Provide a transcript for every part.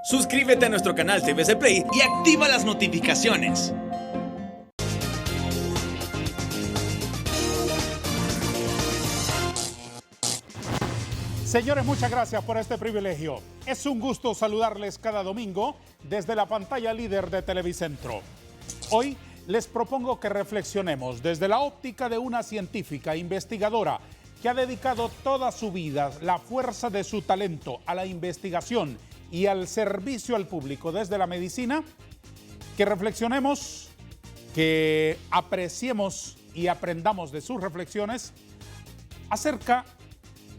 Suscríbete a nuestro canal TVC Play y activa las notificaciones. Señores, muchas gracias por este privilegio. Es un gusto saludarles cada domingo desde la pantalla líder de Televicentro. Hoy les propongo que reflexionemos desde la óptica de una científica investigadora que ha dedicado toda su vida, la fuerza de su talento a la investigación y al servicio al público desde la medicina, que reflexionemos, que apreciemos y aprendamos de sus reflexiones acerca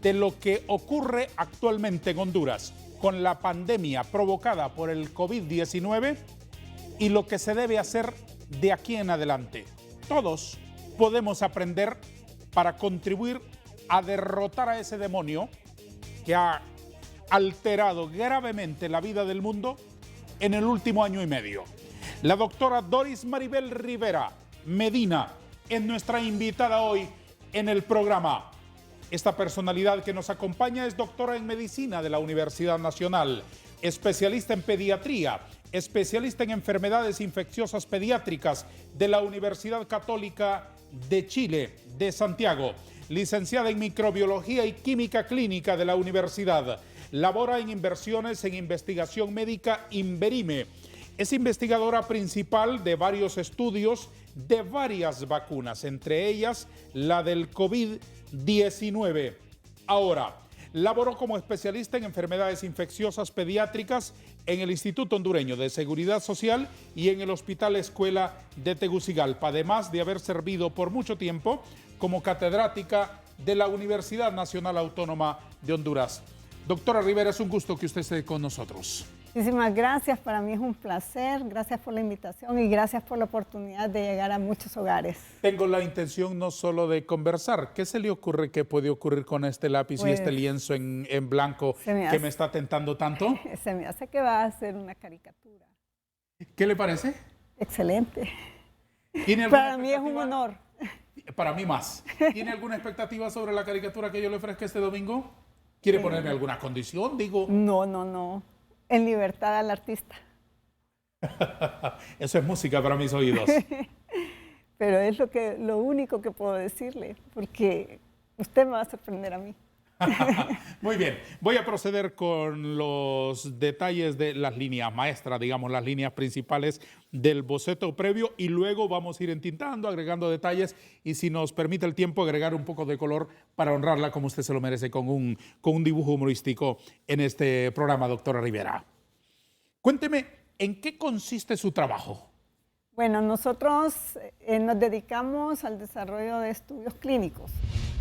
de lo que ocurre actualmente en Honduras con la pandemia provocada por el COVID-19 y lo que se debe hacer de aquí en adelante. Todos podemos aprender para contribuir a derrotar a ese demonio que ha alterado gravemente la vida del mundo en el último año y medio. La doctora Doris Maribel Rivera Medina es nuestra invitada hoy en el programa. Esta personalidad que nos acompaña es doctora en medicina de la Universidad Nacional, especialista en pediatría, especialista en enfermedades infecciosas pediátricas de la Universidad Católica de Chile, de Santiago, licenciada en microbiología y química clínica de la universidad, labora en inversiones en investigación médica Inverime, es investigadora principal de varios estudios de varias vacunas, entre ellas la del COVID-19. Ahora, laboró como especialista en enfermedades infecciosas pediátricas en el Instituto Hondureño de Seguridad Social y en el Hospital Escuela de Tegucigalpa, además de haber servido por mucho tiempo como catedrática de la Universidad Nacional Autónoma de Honduras. Doctora Rivera, es un gusto que usted esté con nosotros. Muchísimas gracias, para mí es un placer, gracias por la invitación y gracias por la oportunidad de llegar a muchos hogares. Tengo la intención no solo de conversar, ¿qué se le ocurre que puede ocurrir con este lápiz y este lienzo en blanco que me está tentando tanto? Se me hace que va a ser una caricatura. ¿Qué le parece? Excelente. Para mí es un honor. Para mí más. ¿Tiene alguna expectativa sobre la caricatura que yo le ofrezca este domingo? ¿Quiere ponerme alguna condición, digo? No. En libertad al artista. Eso es música para mis oídos. Pero es lo único que puedo decirle, porque usted me va a sorprender a mí. Muy bien, voy a proceder con los detalles de las líneas maestras, digamos, las líneas principales del boceto previo y luego vamos a ir entintando, agregando detalles y si nos permite el tiempo agregar un poco de color para honrarla como usted se lo merece con un dibujo humorístico en este programa, doctora Rivera. Cuénteme, ¿en qué consiste su trabajo? Bueno, nosotros nos dedicamos al desarrollo de estudios clínicos.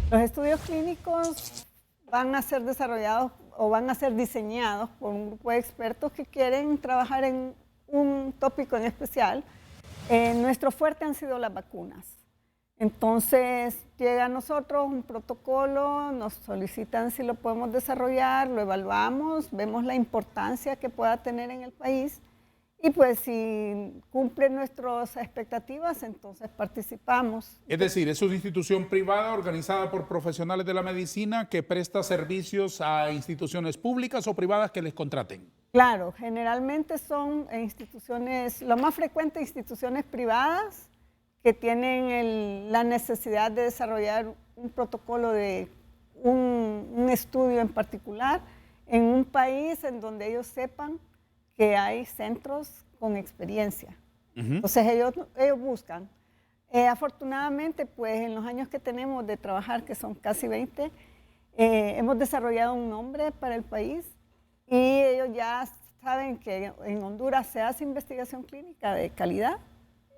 Los estudios clínicos van a ser desarrollados o van a ser diseñados por un grupo de expertos que quieren trabajar en un tópico en especial. Nuestro fuerte han sido las vacunas. Entonces llega a nosotros un protocolo, nos solicitan si lo podemos desarrollar, lo evaluamos, vemos la importancia que pueda tener en el país y pues si cumple nuestras expectativas, entonces participamos. Es decir, es una institución privada organizada por profesionales de la medicina que presta servicios a instituciones públicas o privadas que les contraten. Claro, generalmente son instituciones, lo más frecuente instituciones privadas que tienen la necesidad de desarrollar un protocolo de un estudio en particular en un país en donde ellos sepan que hay centros con experiencia. Entonces ellos buscan. Afortunadamente, pues en los años que tenemos de trabajar, que son casi 20, hemos desarrollado un nombre para el país y ellos ya saben que en Honduras se hace investigación clínica de calidad.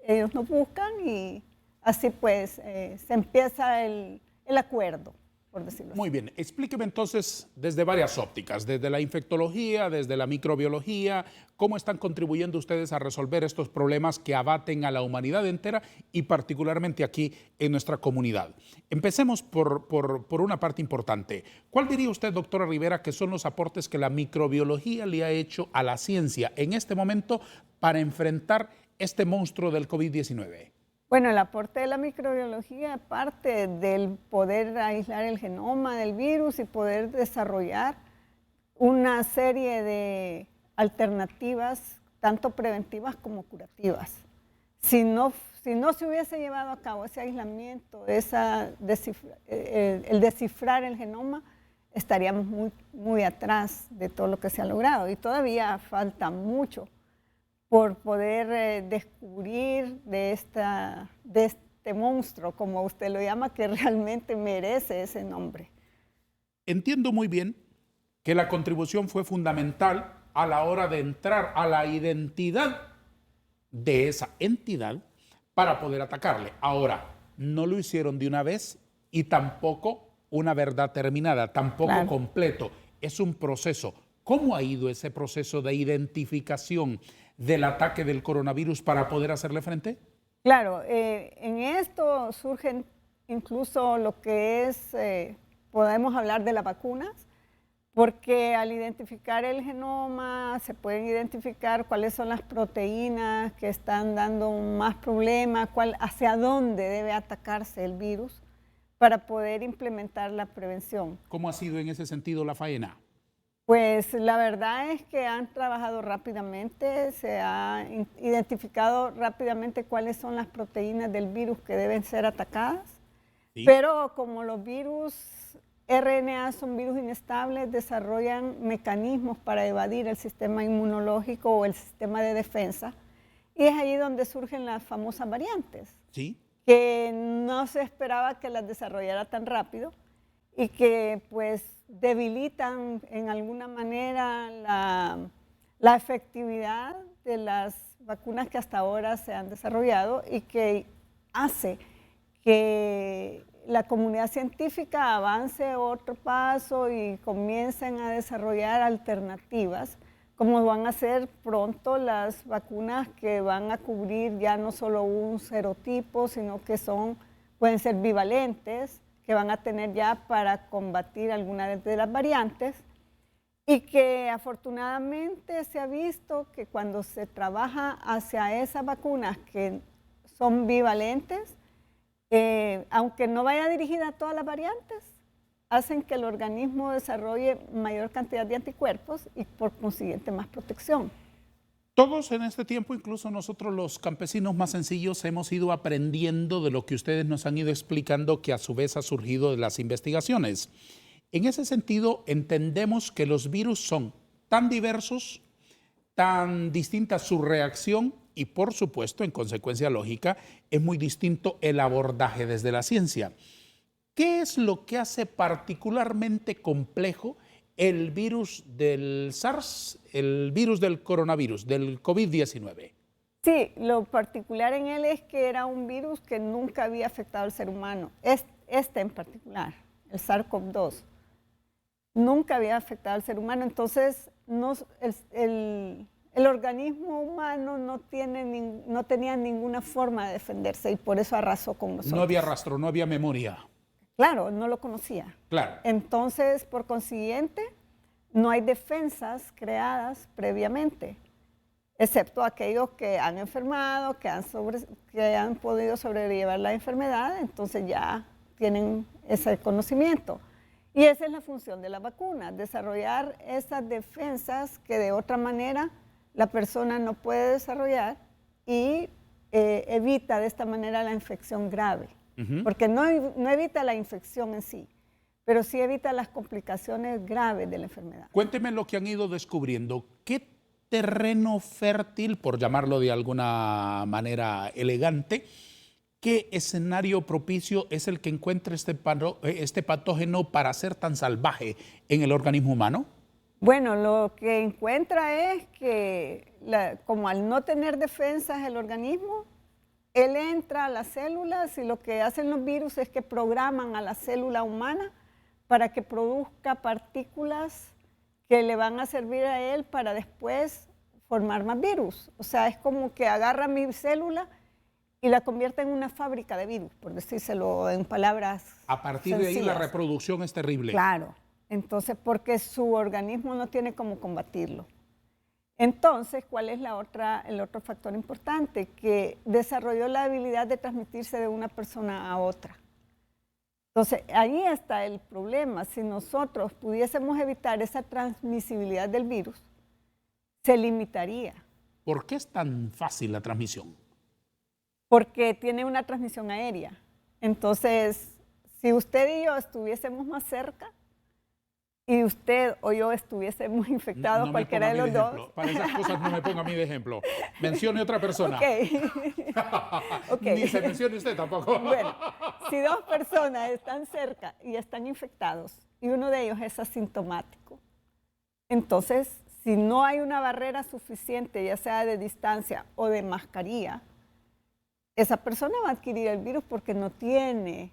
Ellos nos buscan y así pues se empieza el acuerdo, por decirlo así. Muy bien, explíqueme entonces desde varias ópticas, desde la infectología, desde la microbiología, cómo están contribuyendo ustedes a resolver estos problemas que abaten a la humanidad entera y particularmente aquí en nuestra comunidad. Empecemos por una parte importante. ¿Cuál diría usted, doctora Rivera, que son los aportes que la microbiología le ha hecho a la ciencia en este momento para enfrentar este monstruo del COVID-19? Bueno, el aporte de la microbiología parte del poder aislar el genoma del virus y poder desarrollar una serie de alternativas, tanto preventivas como curativas. Si no se hubiese llevado a cabo ese aislamiento, el descifrar el genoma, estaríamos muy atrás de todo lo que se ha logrado. Y todavía falta mucho por poder descubrir de este monstruo, como usted lo llama, que realmente merece ese nombre. Entiendo muy bien que la contribución fue fundamental a la hora de entrar a la identidad de esa entidad para poder atacarle. Ahora, no lo hicieron de una vez y tampoco una verdad terminada, tampoco claro, completo. Es un proceso. ¿Cómo ha ido ese proceso de identificación del ataque del coronavirus para poder hacerle frente? Claro, en esto surgen incluso lo que es, podemos hablar de las vacunas, porque al identificar el genoma se pueden identificar cuáles son las proteínas que están dando más problemas, hacia dónde debe atacarse el virus para poder implementar la prevención. ¿Cómo ha sido en ese sentido la faena? Pues la verdad es que han trabajado rápidamente, se ha identificado rápidamente cuáles son las proteínas del virus que deben ser atacadas, ¿sí? Pero como los virus RNA son virus inestables, desarrollan mecanismos para evadir el sistema inmunológico o el sistema de defensa, y es ahí donde surgen las famosas variantes, ¿sí?, que no se esperaba que las desarrollara tan rápido y que pues debilitan en alguna manera la efectividad de las vacunas que hasta ahora se han desarrollado y que hace que la comunidad científica avance otro paso y comiencen a desarrollar alternativas, como van a ser pronto las vacunas que van a cubrir ya no solo un serotipo, sino que pueden ser bivalentes, que van a tener ya para combatir algunas de las variantes, y que afortunadamente se ha visto que cuando se trabaja hacia esas vacunas que son bivalentes, aunque no vaya dirigida a todas las variantes, hacen que el organismo desarrolle mayor cantidad de anticuerpos y por consiguiente más protección. Todos en este tiempo, incluso nosotros los campesinos más sencillos, hemos ido aprendiendo de lo que ustedes nos han ido explicando, que a su vez ha surgido de las investigaciones. En ese sentido, entendemos que los virus son tan diversos, tan distinta su reacción y, por supuesto, en consecuencia lógica, es muy distinto el abordaje desde la ciencia. ¿Qué es lo que hace particularmente complejo el virus del SARS, el virus del coronavirus, del COVID-19? Sí, lo particular en él es que era un virus que nunca había afectado al ser humano. Este en particular, el SARS-CoV-2, nunca había afectado al ser humano. Entonces, el organismo humano no tenía ninguna forma de defenderse y por eso arrasó con nosotros. No había rastro, no había memoria. Claro, no lo conocía. Claro. Entonces, por consiguiente, no hay defensas creadas previamente, excepto aquellos que han enfermado, que han podido sobrellevar la enfermedad, entonces ya tienen ese conocimiento. Y esa es la función de la vacuna, desarrollar esas defensas que de otra manera la persona no puede desarrollar y evita de esta manera la infección grave. Porque no evita la infección en sí, pero sí evita las complicaciones graves de la enfermedad. Cuénteme lo que han ido descubriendo. ¿Qué terreno fértil, por llamarlo de alguna manera elegante, qué escenario propicio es el que encuentra este patógeno para ser tan salvaje en el organismo humano? Bueno, lo que encuentra es que como al no tener defensas el organismo, él entra a las células y lo que hacen los virus es que programan a la célula humana para que produzca partículas que le van a servir a él para después formar más virus. O sea, es como que agarra mi célula y la convierte en una fábrica de virus, por decírselo en palabras A partir de ahí la reproducción es terrible. Claro, entonces porque su organismo no tiene cómo combatirlo. Entonces, ¿cuál es el otro factor importante? Que desarrolló la habilidad de transmitirse de una persona a otra. Entonces, ahí está el problema. Si nosotros pudiésemos evitar esa transmisibilidad del virus, se limitaría. ¿Por qué es tan fácil la transmisión? Porque tiene una transmisión aérea. Entonces, si usted y yo estuviésemos más cerca y usted o yo estuviésemos infectados, No cualquiera de los dos. Para esas cosas no me ponga a mí de ejemplo. Mencione otra persona. Ok. Ni se mencione usted tampoco. Bueno, si dos personas están cerca y están infectados y uno de ellos es asintomático, entonces, si no hay una barrera suficiente, ya sea de distancia o de mascarilla, esa persona va a adquirir el virus porque no tiene,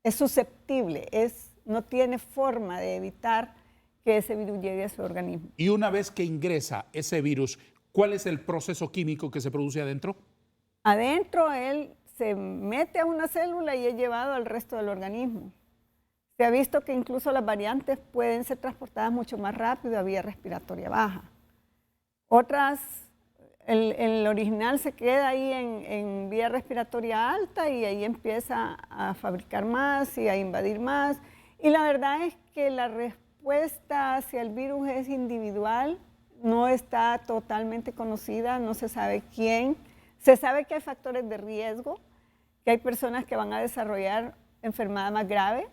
es susceptible, no tiene forma de evitar que ese virus llegue a su organismo. Y una vez que ingresa ese virus, ¿cuál es el proceso químico que se produce adentro? Adentro él se mete a una célula y es llevado al resto del organismo. Se ha visto que incluso las variantes pueden ser transportadas mucho más rápido a vía respiratoria baja. Otras, el original se queda ahí en vía respiratoria alta y ahí empieza a fabricar más y a invadir más. Y la verdad es que la respuesta hacia el virus es individual, no está totalmente conocida, no se sabe quién. Se sabe que hay factores de riesgo, que hay personas que van a desarrollar enfermedad más grave,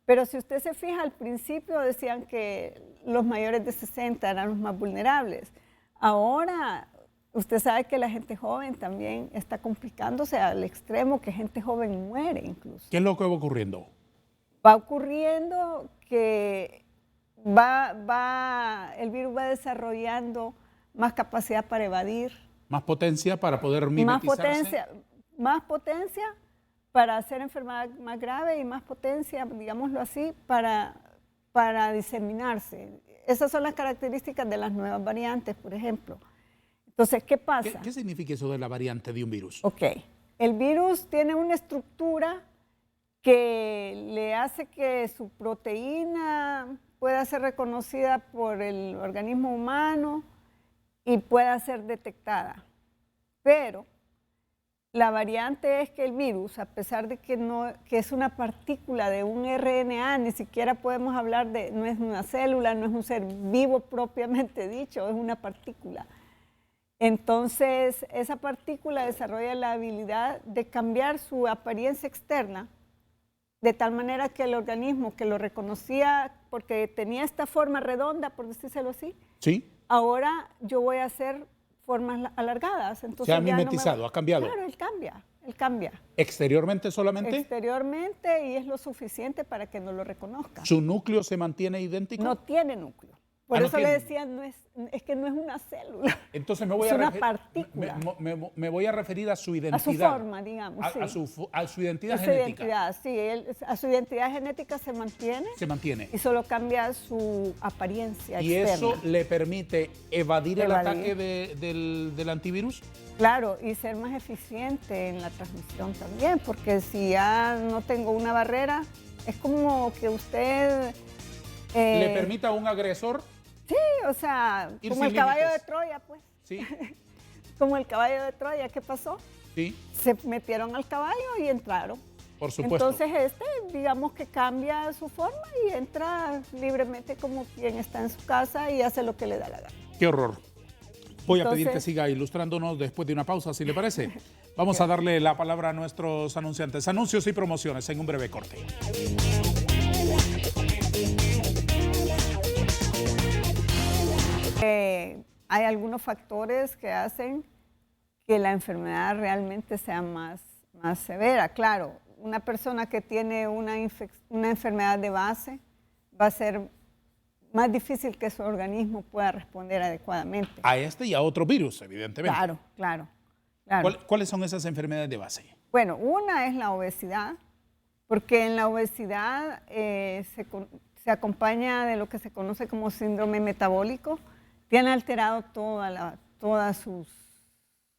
pero si usted se fija, al principio decían que los mayores de 60 eran los más vulnerables. Ahora, usted sabe que la gente joven también está complicándose al extremo, que gente joven muere incluso. ¿Qué es lo que va ocurriendo? Va ocurriendo que el virus va desarrollando más capacidad para evadir. Más potencia para poder mimetizarse. Más potencia para hacer enfermedad más grave y más potencia, digámoslo así, para diseminarse. Esas son las características de las nuevas variantes, por ejemplo. Entonces, ¿qué pasa? ¿Qué significa eso de la variante de un virus? Ok. El virus tiene una estructura que le hace que su proteína pueda ser reconocida por el organismo humano y pueda ser detectada. Pero la variante es que el virus, a pesar de que es una partícula de un RNA, ni siquiera podemos hablar de, no es una célula, no es un ser vivo propiamente dicho, es una partícula. Entonces, esa partícula desarrolla la habilidad de cambiar su apariencia externa de tal manera que el organismo que lo reconocía porque tenía esta forma redonda, por decírselo así, ¿Sí? ahora yo voy a hacer formas alargadas. Entonces Se ha mimetizado, ha cambiado. Claro, él cambia. ¿Exteriormente solamente? Exteriormente, y es lo suficiente para que no lo reconozca. ¿Su núcleo se mantiene idéntico? No tiene núcleo. Por no eso tiene. le decía, es que no es una célula. Entonces me voy es una partícula. Me voy a referir a su identidad. A su forma, digamos. A su identidad Esa genética. Identidad, sí, a su identidad genética se mantiene. Se mantiene. Y solo cambia su apariencia ¿Y externa. eso le permite evadir el ataque del antivirus? Claro, y ser más eficiente en la transmisión también, porque si ya no tengo una barrera, es como que usted... ¿Le permite a un agresor? Sí, o sea, Ir como sin el caballo límites. de Troya, pues. Sí, Como el caballo de Troya, ¿qué pasó? sí, Se metieron al caballo y entraron. por supuesto. Entonces digamos que cambia su forma y entra libremente como quien está en su casa y hace lo que le da la gana. ¡Qué horror! Voy a pedir que Entonces- siga ilustrándonos después de una pausa, si le parece. Vamos a darle la palabra a nuestros anunciantes. Anuncios y promociones en un breve corte. Hay algunos factores que hacen que la enfermedad realmente sea más severa. Claro, una persona que tiene una enfermedad de base va a ser más difícil que su organismo pueda responder adecuadamente. A este y a otro virus, evidentemente. Claro. ¿Cuáles son esas enfermedades de base? Bueno, una es la obesidad, porque en la obesidad se acompaña de lo que se conoce como síndrome metabólico. Tiene alterado toda su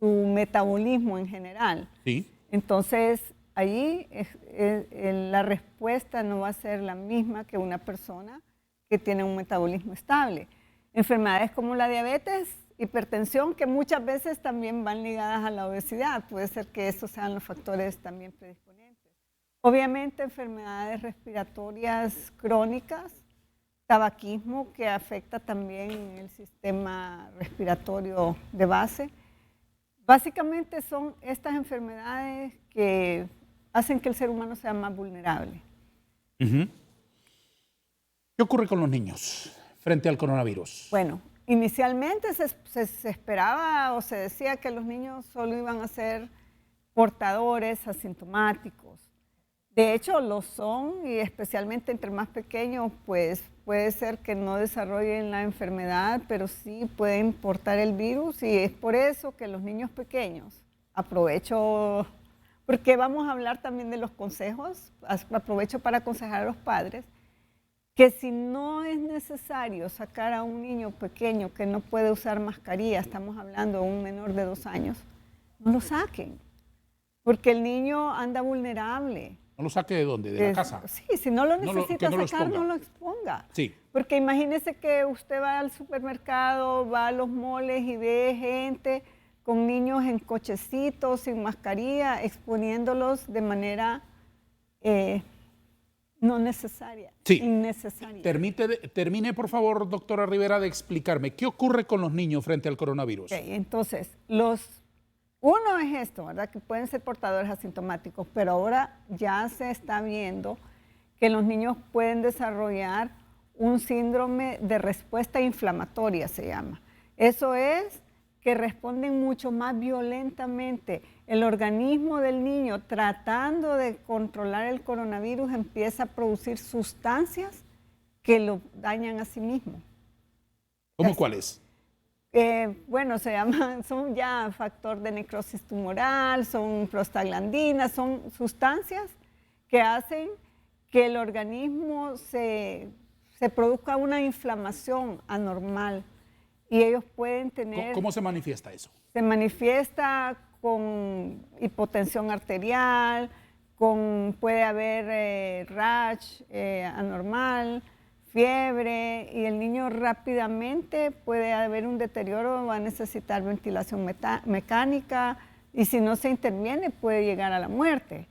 metabolismo en general. Sí. Entonces, allí la respuesta no va a ser la misma que una persona que tiene un metabolismo estable. Enfermedades como la diabetes, hipertensión, que muchas veces también van ligadas a la obesidad. Puede ser que esos sean los factores también predisponentes. Obviamente, enfermedades respiratorias crónicas, tabaquismo que afecta también el sistema respiratorio de base. Básicamente son estas enfermedades que hacen que el ser humano sea más vulnerable. ¿Qué ocurre con los niños frente al coronavirus? Bueno, inicialmente se esperaba o se decía que los niños solo iban a ser portadores asintomáticos. De hecho, lo son, y especialmente entre más pequeños, pues puede ser que no desarrollen la enfermedad, pero sí pueden portar el virus, y es por eso que los niños pequeños, aprovecho, porque vamos a hablar también de los consejos, aprovecho para aconsejar a los padres, que si no es necesario sacar a un niño pequeño que no puede usar mascarilla, estamos hablando de un menor de 2 años, no lo saquen, porque el niño anda vulnerable. ¿No lo saque de dónde? ¿De la casa? Sí, si no lo necesita no lo sacar, exponga. no lo exponga. Sí. Porque imagínese que usted va al supermercado, va a los moles y ve gente con niños en cochecitos, sin mascarilla, exponiéndolos de manera no necesaria, Sí. innecesaria. Termine, por favor, doctora Rivera, de explicarme qué ocurre con los niños frente al coronavirus. Okay, entonces, uno es esto, ¿verdad? Que pueden ser portadores asintomáticos, pero ahora ya se está viendo que los niños pueden desarrollar un síndrome de respuesta inflamatoria, se llama. Eso es que responden mucho más violentamente. El organismo del niño, tratando de controlar el coronavirus, empieza a producir sustancias que lo dañan a sí mismo. ¿Cómo cuáles? Bueno, son ya factor de necrosis tumoral, son prostaglandinas, son sustancias que hacen que el organismo se produzca una inflamación anormal, y ellos pueden tener... ¿Cómo se manifiesta eso? Se manifiesta con hipotensión arterial, puede haber rash anormal, fiebre, y el niño rápidamente puede haber un deterioro, va a necesitar ventilación mecánica, y si no se interviene puede llegar a la muerte.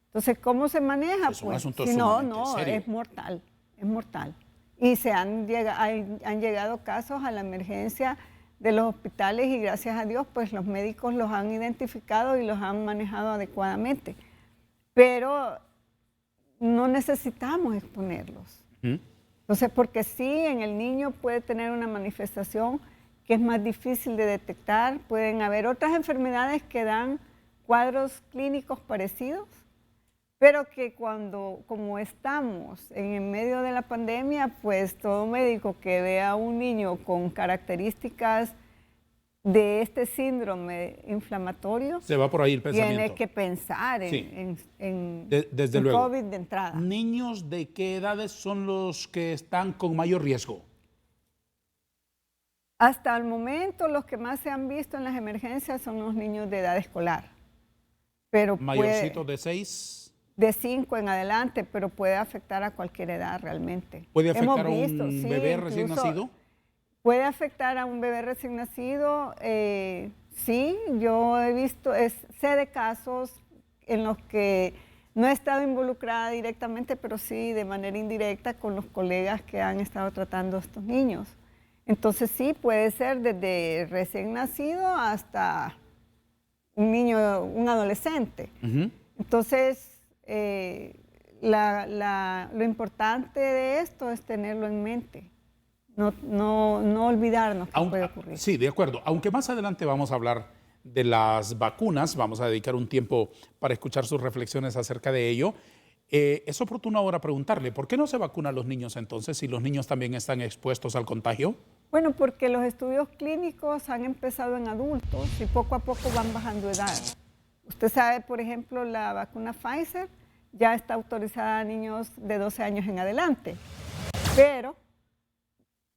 Entonces, ¿cómo se maneja? Es un asunto si sumamente serio. Es mortal, es mortal. Y han llegado casos a la emergencia de los hospitales, y gracias a Dios, pues los médicos los han identificado y los han manejado adecuadamente. Pero no necesitamos exponerlos. Entonces, porque sí, en el niño puede tener una manifestación que es más difícil de detectar. Pueden haber otras enfermedades que dan cuadros clínicos parecidos, pero que como estamos en medio de la pandemia, pues todo médico que vea a un niño con características de este síndrome inflamatorio, se va por ahí el pensamiento. Tiene que pensar Sí. desde luego. COVID de entrada. ¿Niños de qué edades son los que están con mayor riesgo? Hasta el momento, los que más se han visto en las emergencias son los niños de edad escolar. Pero Mayorcitos de 6. De 5 en adelante, pero puede afectar a cualquier edad realmente. ¿Puede afectar a Hemos visto, un sí, bebé recién incluso nacido? Puede afectar a un bebé recién nacido. Sí, yo he visto, sé de casos en los que no he estado involucrada directamente, pero sí de manera indirecta con los colegas que han estado tratando a estos niños. Entonces sí, puede ser desde recién nacido hasta un niño, un adolescente. Entonces, lo importante de esto es tenerlo en mente. No olvidarnos que puede ocurrir. Sí, de acuerdo. Aunque más adelante vamos a hablar de las vacunas, vamos a dedicar un tiempo para escuchar sus reflexiones acerca de ello. Es oportuno ahora preguntarle, ¿por qué no se vacunan los niños entonces si los niños también están expuestos al contagio? Bueno, porque los estudios clínicos han empezado en adultos y poco a poco van bajando edad. Usted sabe, por ejemplo, la vacuna Pfizer ya está autorizada a niños de 12 años en adelante, pero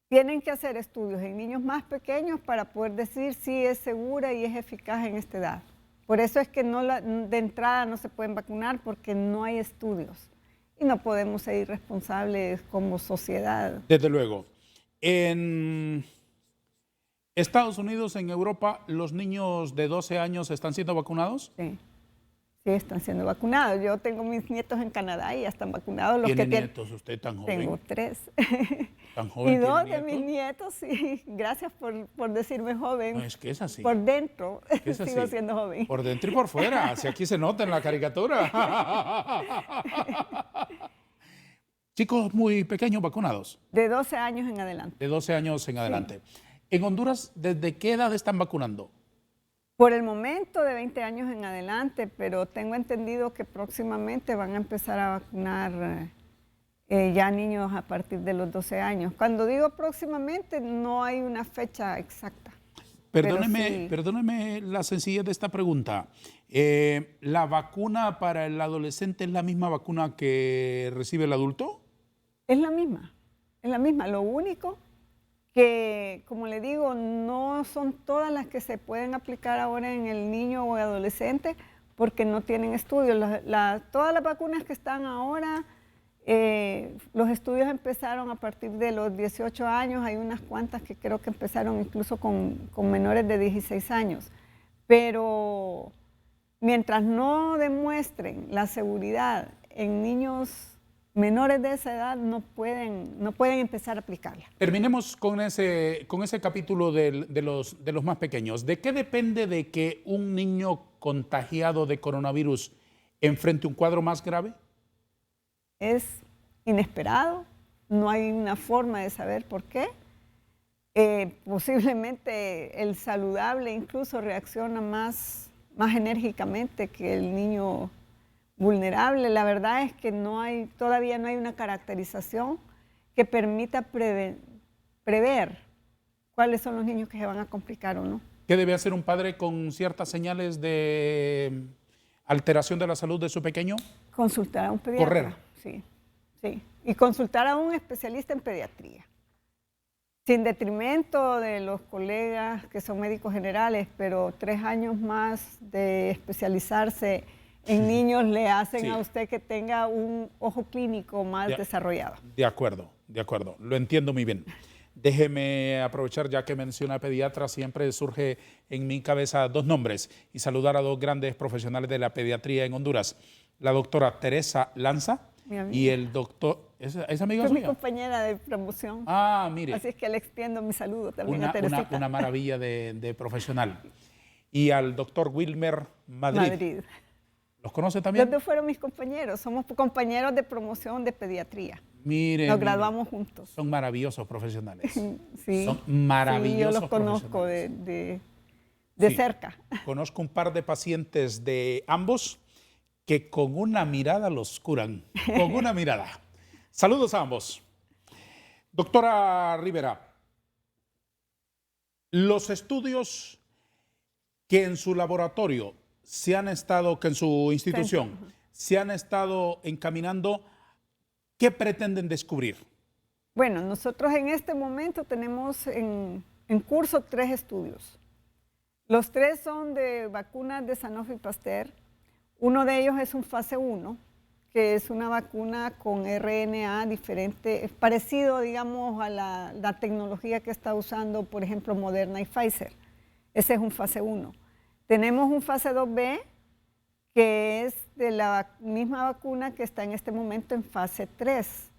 tienen que hacer estudios en niños más pequeños para poder decir si es segura y es eficaz en esta edad. Por eso es que de entrada no se pueden vacunar, porque no hay estudios y no podemos ser irresponsables como sociedad. Desde luego. En Estados Unidos, en Europa, ¿los niños de 12 años están siendo vacunados? Sí. Sí, están siendo vacunados. Yo tengo mis nietos en Canadá y ya están vacunados. Los ¿Tiene que tienen nietos usted tan joven? Tengo 3. ¿Tan joven Y 2 tiene de mis nietos, sí. Gracias por decirme joven. No, es que es así. Por dentro Es así. sigo siendo joven. Por dentro y por fuera, si aquí se nota en la caricatura. Chicos muy pequeños vacunados, De 12 años en adelante. de 12 años en adelante. En Honduras, ¿desde qué edad están vacunando? Por el momento de 20 años en adelante, pero tengo entendido que próximamente van a empezar a vacunar ya niños a partir de los 12 años. Cuando digo próximamente, no hay una fecha exacta. Perdóneme la sencillez de esta pregunta. ¿La vacuna para el adolescente es la misma vacuna que recibe el adulto? Es la misma. Lo único que, como le digo, no son todas las que se pueden aplicar ahora en el niño o adolescente porque no tienen estudios. Todas las vacunas que están ahora, los estudios empezaron a partir de los 18 años. Hay unas cuantas que creo que empezaron incluso con menores de 16 años. Pero mientras no demuestren la seguridad en niños menores de esa edad, no pueden empezar a aplicarla. Terminemos con ese capítulo de los más pequeños. ¿De qué depende de que un niño contagiado de coronavirus enfrente un cuadro más grave? Es inesperado, no hay una forma de saber por qué. Posiblemente el saludable incluso reacciona más enérgicamente que el niño vulnerable. La verdad es que todavía no hay una caracterización que permita prever cuáles son los niños que se van a complicar o no. ¿Qué debe hacer un padre con ciertas señales de alteración de la salud de su pequeño? Consultar a un pediatra. Correr. Sí. Y consultar a un especialista en pediatría. Sin detrimento de los colegas que son médicos generales, pero 3 años más de especializarse en niños le hacen a usted que tenga un ojo clínico más desarrollado. De acuerdo, lo entiendo muy bien. Déjeme aprovechar, ya que menciona pediatra, siempre surge en mi cabeza 2 nombres y saludar a 2 grandes profesionales de la pediatría en Honduras. La doctora Teresa Lanza y el doctor... ¿Es amiga suya? Es mi compañera de promoción. Ah, mire. Así es que le extiendo mi saludo también a Teresita. Una maravilla de profesional. Y al doctor Wilmer Madrid. ¿Los conoce también? Los 2 fueron mis compañeros. Somos compañeros de promoción de pediatría. Mire, nos graduamos juntos. Son maravillosos profesionales. Sí. Son maravillosos. Sí, yo los conozco de cerca. Conozco un par de pacientes de ambos que con una mirada los curan. Con una mirada. Saludos a ambos. Doctora Rivera, los estudios que en su laboratorio que en su institución se han estado encaminando, ¿qué pretenden descubrir? Bueno, nosotros en este momento tenemos en curso 3 estudios. Los 3 son de vacunas de Sanofi Pasteur. Uno de ellos es un fase 1, que es una vacuna con RNA diferente, es parecido, digamos, a la tecnología que está usando, por ejemplo, Moderna y Pfizer. Ese es un fase 1. Tenemos un fase 2B, que es de la misma vacuna que está en este momento en fase 3.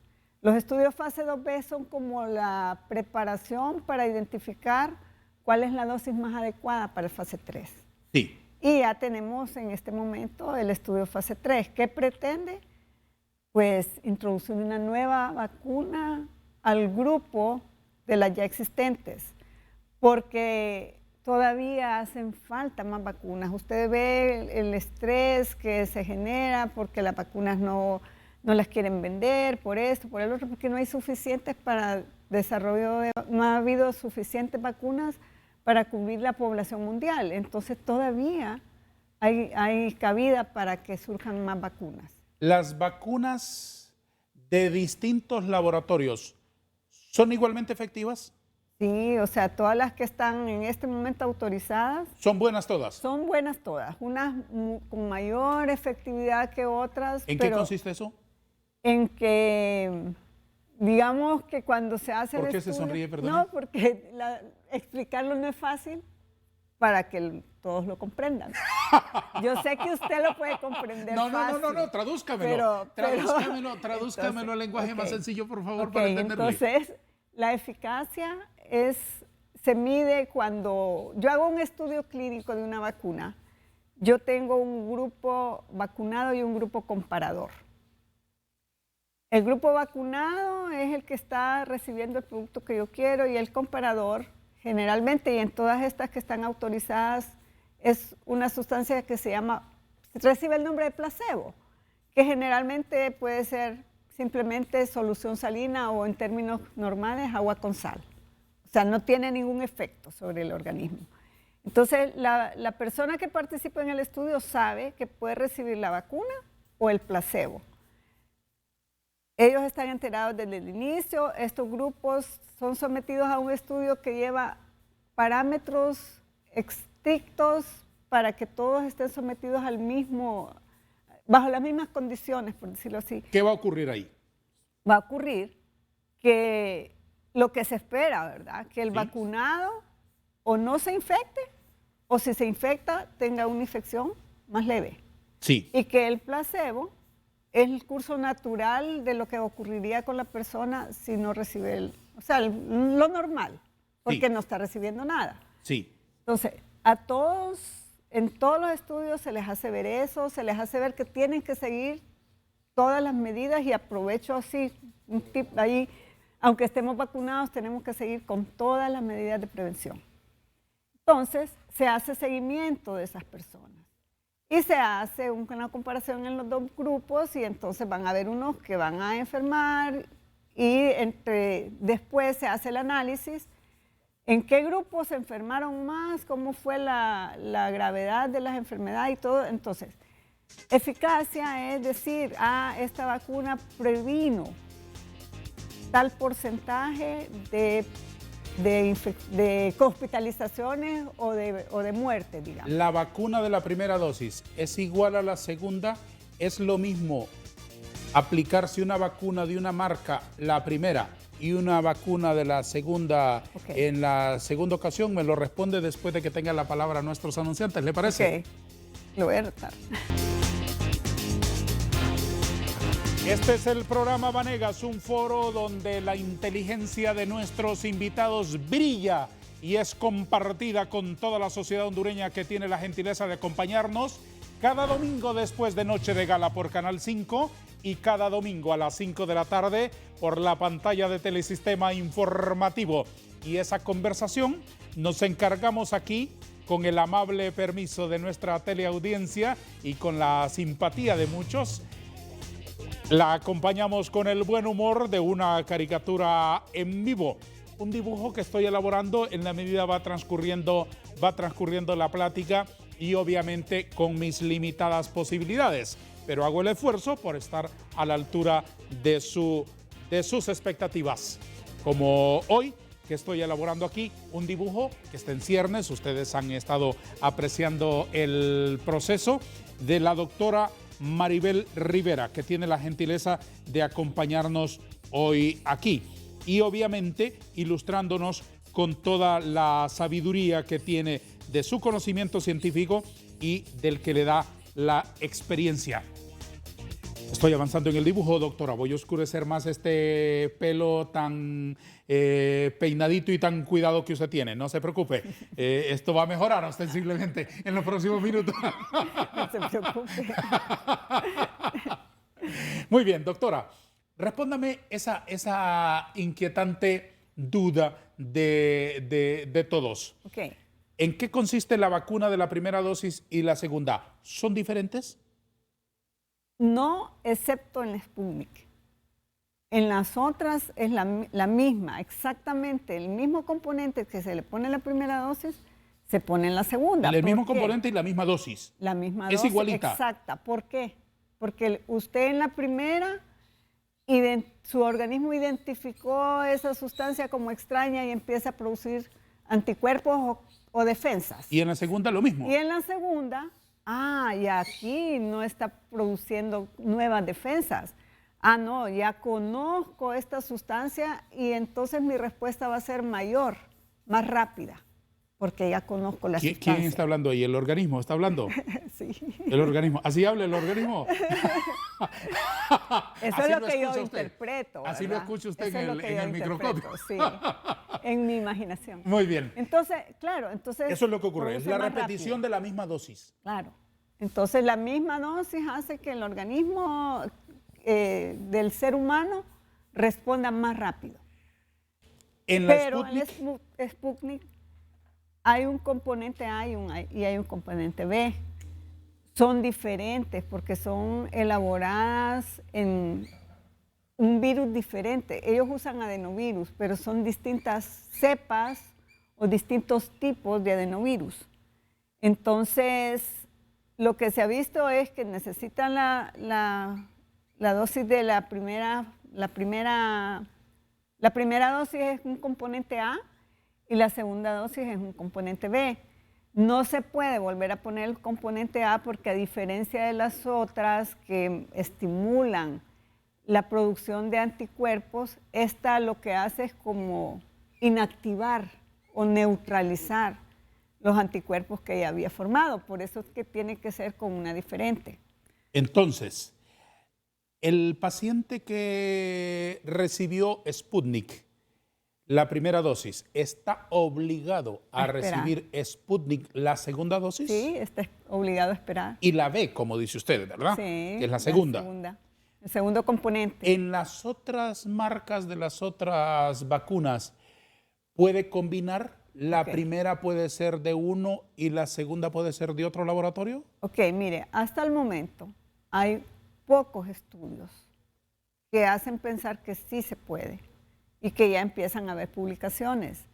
Los estudios fase 2B son como la preparación para identificar cuál es la dosis más adecuada para el fase 3. Sí. Y ya tenemos en este momento el estudio fase 3. ¿Qué pretende? Pues introducir una nueva vacuna al grupo de las ya existentes, porque todavía hacen falta más vacunas. Usted ve el estrés que se genera porque las vacunas no las quieren vender, por esto, por el otro, porque no hay suficientes para desarrollo, no ha habido suficientes vacunas para cubrir la población mundial. Entonces todavía hay cabida para que surjan más vacunas. ¿Las vacunas de distintos laboratorios son igualmente efectivas? Sí, o sea, todas las que están en este momento autorizadas. ¿Son buenas todas? Son buenas todas, unas con mayor efectividad que otras. ¿En qué consiste eso? En que, digamos que cuando se hace ¿Por el qué estudio, se sonríe, perdón? No, porque explicarlo no es fácil para que todos lo comprendan. Yo sé que usted lo puede comprender fácil. No, tradúzcamelo. Tradúzcamelo al lenguaje más sencillo, por favor, para entenderlo. Entonces, la eficacia se mide cuando yo hago un estudio clínico de una vacuna. Yo tengo un grupo vacunado y un grupo comparador. El grupo vacunado es el que está recibiendo el producto que yo quiero y el comparador, generalmente, y en todas estas que están autorizadas, es una sustancia que recibe el nombre de placebo, que generalmente puede ser simplemente solución salina o en términos normales agua con sal. O sea, no tiene ningún efecto sobre el organismo. Entonces, la persona que participa en el estudio sabe que puede recibir la vacuna o el placebo. Ellos están enterados desde el inicio. Estos grupos son sometidos a un estudio que lleva parámetros estrictos para que todos estén sometidos bajo las mismas condiciones, por decirlo así. ¿Qué va a ocurrir ahí? Va a ocurrir que lo que se espera, ¿verdad? Que el vacunado o no se infecte, o si se infecta, tenga una infección más leve. Sí. Y que el placebo es el curso natural de lo que ocurriría con la persona si no recibe lo normal, porque no está recibiendo nada. Sí. Entonces, en todos los estudios se les hace ver eso, se les hace ver que tienen que seguir todas las medidas y aprovecho así un tip ahí, aunque estemos vacunados, tenemos que seguir con todas las medidas de prevención. Entonces, se hace seguimiento de esas personas y se hace una comparación en los dos grupos y entonces van a haber unos que van a enfermar y después se hace el análisis. ¿En qué grupos se enfermaron más? ¿Cómo fue la gravedad de las enfermedades y todo? Entonces, eficacia es decir, esta vacuna previno tal porcentaje de hospitalizaciones o de muerte, digamos. ¿La vacuna de la primera dosis es igual a la segunda? ¿Es lo mismo aplicarse una vacuna de una marca, la primera, y una vacuna de la segunda en la segunda ocasión? Me lo responde después de que tengan la palabra nuestros anunciantes, ¿le parece? Ok, lo voy a retar. Este es el programa Vanegas, un foro donde la inteligencia de nuestros invitados brilla y es compartida con toda la sociedad hondureña que tiene la gentileza de acompañarnos cada domingo después de Noche de Gala por Canal 5 y cada domingo a las 5 de la tarde por la pantalla de Telesistema Informativo. Y esa conversación nos encargamos aquí con el amable permiso de nuestra teleaudiencia y con la simpatía de muchos. La acompañamos con el buen humor de una caricatura en vivo, un dibujo que estoy elaborando en la medida va transcurriendo la plática y obviamente con mis limitadas posibilidades, pero hago el esfuerzo por estar a la altura de sus expectativas. Como hoy, que estoy elaborando aquí un dibujo que está en ciernes, ustedes han estado apreciando el proceso de la doctora Maribel Rivera, que tiene la gentileza de acompañarnos hoy aquí y obviamente ilustrándonos con toda la sabiduría que tiene de su conocimiento científico y del que le da la experiencia. Estoy avanzando en el dibujo, doctora. Voy a oscurecer más este pelo tan peinadito y tan cuidado que usted tiene. No se preocupe. Esto va a mejorar ostensiblemente en los próximos minutos. No se preocupe. Muy bien, doctora. Respóndame esa inquietante duda de todos. Okay. ¿En qué consiste la vacuna de la primera dosis y la segunda? ¿Son diferentes? No, excepto en la Sputnik. En las otras es la misma, exactamente el mismo componente que se le pone en la primera dosis, se pone en la segunda. El mismo componente y la misma dosis. La misma dosis. Es igualita. Exacta. ¿Por qué? Porque usted en la primera, su organismo identificó esa sustancia como extraña y empieza a producir anticuerpos o defensas. Y en la segunda lo mismo. Y en la segunda, y aquí no está produciendo nuevas defensas. No, ya conozco esta sustancia y entonces mi respuesta va a ser mayor, más rápida, porque ya conozco la ¿Quién sustancia. está hablando ahí? ¿El organismo está hablando? Sí. ¿El organismo? ¿Así habla el organismo? Eso Así es lo lo que yo escucha usted. interpreto. Así lo ¿verdad? escucha usted Eso es lo que en yo el microscopio. interpreto, sí, en mi imaginación. Muy bien. Entonces, claro, entonces... Eso es lo que ocurre, es produce la más repetición rápido. de la misma dosis. Claro. Entonces, la misma dosis hace que el organismo del ser humano responda más rápido. En la Pero en Sputnik, el Sputnik hay un componente A y hay un componente B. Son diferentes porque son elaboradas en un virus diferente. Ellos usan adenovirus, pero son distintas cepas o distintos tipos de adenovirus. Entonces, lo que se ha visto es que necesitan la dosis de la primera dosis es un componente A y la segunda dosis es un componente B. No se puede volver a poner el componente A porque a diferencia de las otras que estimulan la producción de anticuerpos, esta lo que hace es como inactivar o neutralizar los anticuerpos que ya había formado. Por eso es que tiene que ser con una diferente. entonces, el paciente que recibió Sputnik, la primera dosis, ¿está obligado a Esperar. recibir Sputnik la segunda dosis? Sí, está obligado a esperar. Y la B, como dice usted, ¿verdad? Sí, Que es la segunda. El segundo componente. En las otras marcas de las otras vacunas, ¿puede combinar? ¿La Ok. primera puede ser de uno y la segunda puede ser de otro laboratorio? Ok, mire, hasta el momento hay pocos estudios que hacen pensar que sí se puede y que ya empiezan a haber publicaciones,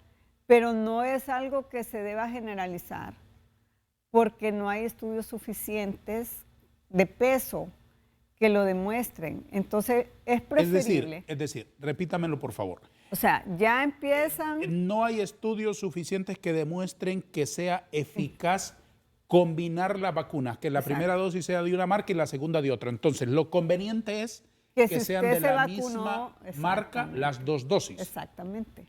pero no es algo que se deba generalizar porque no hay estudios suficientes de peso que lo demuestren. Entonces, es preferible. Es decir, repítamelo por favor. O sea, ya empiezan... No hay estudios suficientes que demuestren que sea eficaz combinar las vacunas, que la Exacto. primera dosis sea de una marca y la segunda de otra. Entonces, lo conveniente es Que que si sean usted de se la vacunó, misma marca exactamente. las dos dosis. Exactamente.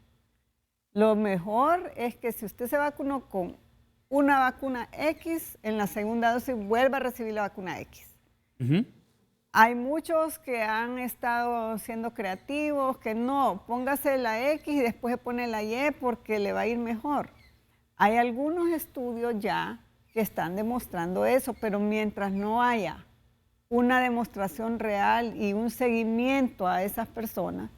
Lo mejor es que si usted se vacunó con una vacuna X, en la segunda dosis vuelva a recibir la vacuna X. Ujú. Hay muchos que han estado siendo creativos, que no, póngase la X y después se pone la Y porque le va a ir mejor. Hay algunos estudios ya que están demostrando eso, pero mientras no haya una demostración real y un seguimiento a esas personas,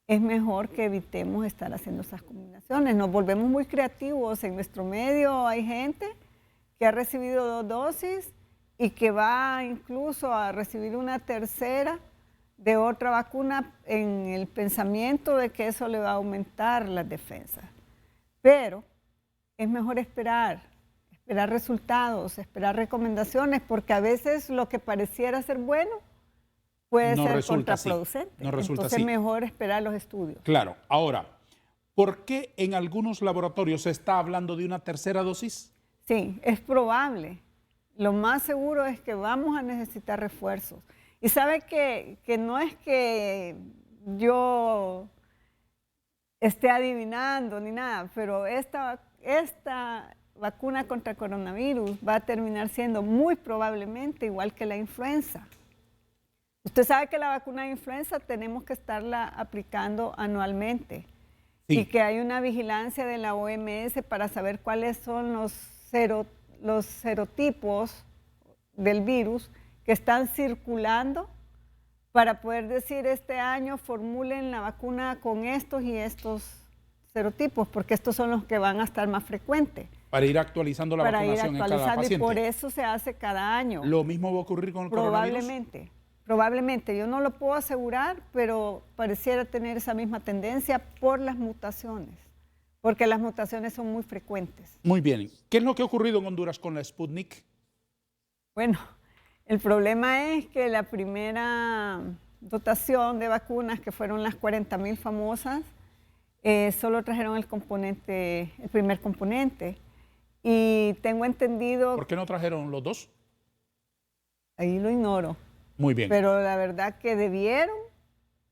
es mejor que evitemos estar haciendo esas combinaciones. Nos volvemos muy creativos. En nuestro medio hay gente que ha recibido 2 dosis y que va incluso a recibir una tercera de otra vacuna en el pensamiento de que eso le va a aumentar las defensas. Pero es mejor esperar resultados, esperar recomendaciones, porque a veces lo que pareciera ser bueno puede No ser resulta así, contraproducente. no resulta Entonces así. mejor esperar los estudios. Claro. Ahora, ¿por qué en algunos laboratorios se está hablando de una tercera dosis? Sí, es probable. Lo más seguro es que vamos a necesitar refuerzos. Y sabe que no es que yo esté adivinando ni nada, pero esta vacuna contra coronavirus va a terminar siendo muy probablemente igual que la influenza. Usted sabe que la vacuna de influenza tenemos que estarla aplicando anualmente. Sí. Y que hay una vigilancia de la OMS para saber cuáles son los serotipos del virus que están circulando para poder decir este año formulen la vacuna con estos y estos serotipos, porque estos son los que van a estar más frecuentes. Para ir actualizando la Para ir vacunación en cada actualizando y paciente. por eso se hace cada año. ¿Lo mismo va a ocurrir con el coronavirus? Probablemente. Yo no lo puedo asegurar, pero pareciera tener esa misma tendencia por las mutaciones, porque las mutaciones son muy frecuentes. Muy bien. ¿Qué es lo que ha ocurrido en Honduras con la Sputnik? Bueno, el problema es que la primera dotación de vacunas, que fueron las 40,000 famosas, solo trajeron el primer componente. Y tengo entendido... ¿Por qué no trajeron los dos? Ahí lo ignoro. Muy bien. Pero la verdad que debieron,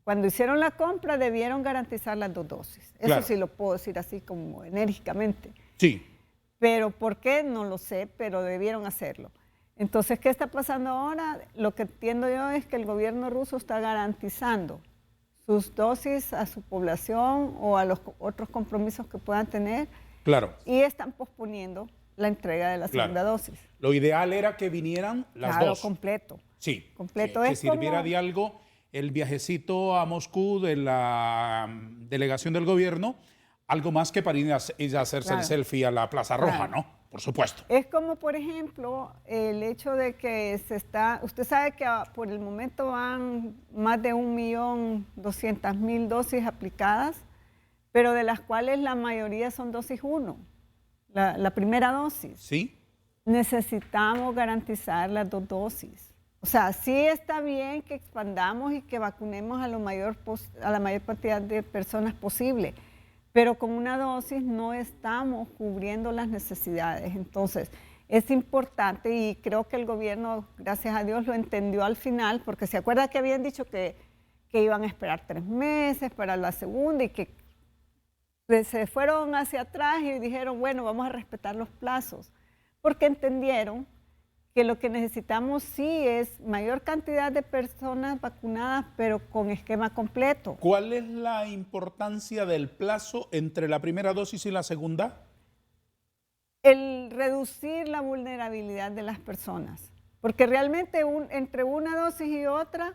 cuando hicieron la compra, debieron garantizar las 2 dosis. Eso Claro. sí lo puedo decir así como enérgicamente. Sí. Pero ¿por qué? No lo sé, pero debieron hacerlo. Entonces, ¿qué está pasando ahora? Lo que entiendo yo es que el gobierno ruso está garantizando sus dosis a su población o a los otros compromisos que puedan tener. Claro. Y están posponiendo la entrega de la segunda dosis. Lo ideal era que vinieran las dos. Completo. Sí. Completo. Que Es sirviera como... de algo el viajecito a Moscú de la delegación del gobierno, algo más que para ir a hacerse el selfie a la Plaza Roja, ¿no? Por supuesto. Es como, por ejemplo, el hecho de que usted sabe que por el momento van más de 1.200.000 dosis aplicadas, pero de las cuales la mayoría son dosis 1, la primera dosis. Sí. Necesitamos garantizar las 2 dosis. O sea, sí está bien que expandamos y que vacunemos a la mayor cantidad de personas posible, pero con una dosis no estamos cubriendo las necesidades. Entonces, es importante y creo que el gobierno, gracias a Dios, lo entendió al final, porque se acuerda que habían dicho que iban a esperar 3 meses para la segunda y que se fueron hacia atrás y dijeron, bueno, vamos a respetar los plazos, porque entendieron que lo que necesitamos sí es mayor cantidad de personas vacunadas, pero con esquema completo. ¿Cuál es la importancia del plazo entre la primera dosis y la segunda? El reducir la vulnerabilidad de las personas, porque realmente entre una dosis y otra,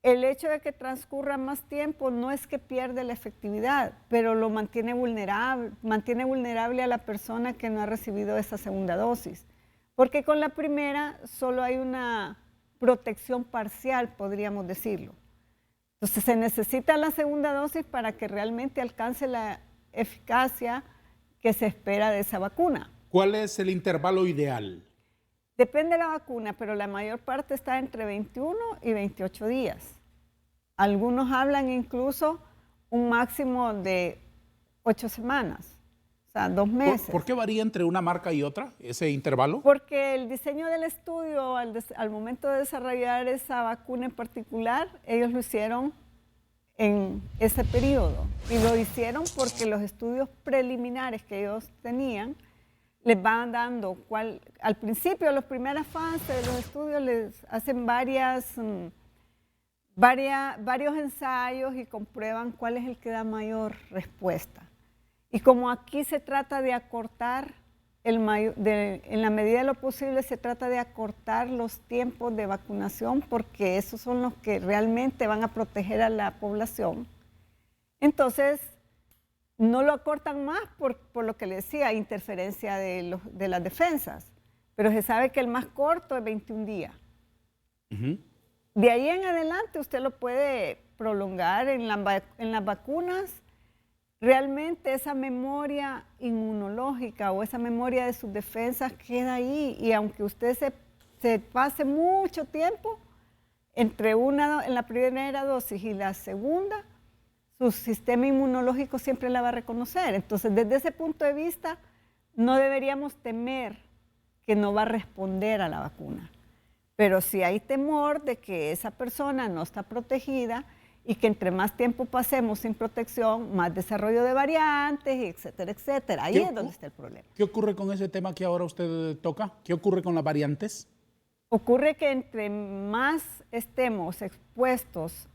el hecho de que transcurra más tiempo no es que pierde la efectividad, pero lo mantiene vulnerable a la persona que no ha recibido esa segunda dosis. Porque con la primera solo hay una protección parcial, podríamos decirlo. Entonces se necesita la segunda dosis para que realmente alcance la eficacia que se espera de esa vacuna. ¿Cuál es el intervalo ideal? Depende de la vacuna, pero la mayor parte está entre 21 y 28 días. Algunos hablan incluso un máximo de 8 semanas. O sea, 2 meses. ¿Por qué varía entre una marca y otra ese intervalo? Porque el diseño del estudio, al momento de desarrollar esa vacuna en particular, ellos lo hicieron en ese periodo. Y lo hicieron porque los estudios preliminares que ellos tenían les van dando, al principio, las primeras fases de los estudios, les hacen varios ensayos y comprueban cuál es el que da mayor respuesta. Y como aquí se trata de acortar, en la medida de lo posible se trata de acortar los tiempos de vacunación porque esos son los que realmente van a proteger a la población. Entonces, no lo acortan más por lo que le decía, interferencia de las defensas, pero se sabe que el más corto es 21 días. De ahí en adelante usted lo puede prolongar en las vacunas. Realmente esa memoria inmunológica o esa memoria de sus defensas queda ahí y aunque usted se pase mucho tiempo en la primera dosis y la segunda, su sistema inmunológico siempre la va a reconocer. Entonces, desde ese punto de vista, no deberíamos temer que no va a responder a la vacuna. Pero si hay temor de que esa persona no está protegida, y que entre más tiempo pasemos sin protección, más desarrollo de variantes, etcétera, etcétera. Ahí es donde está el problema. ¿Qué ocurre con ese tema que ahora usted toca? ¿Qué ocurre con las variantes? Ocurre que entre más estemos expuestos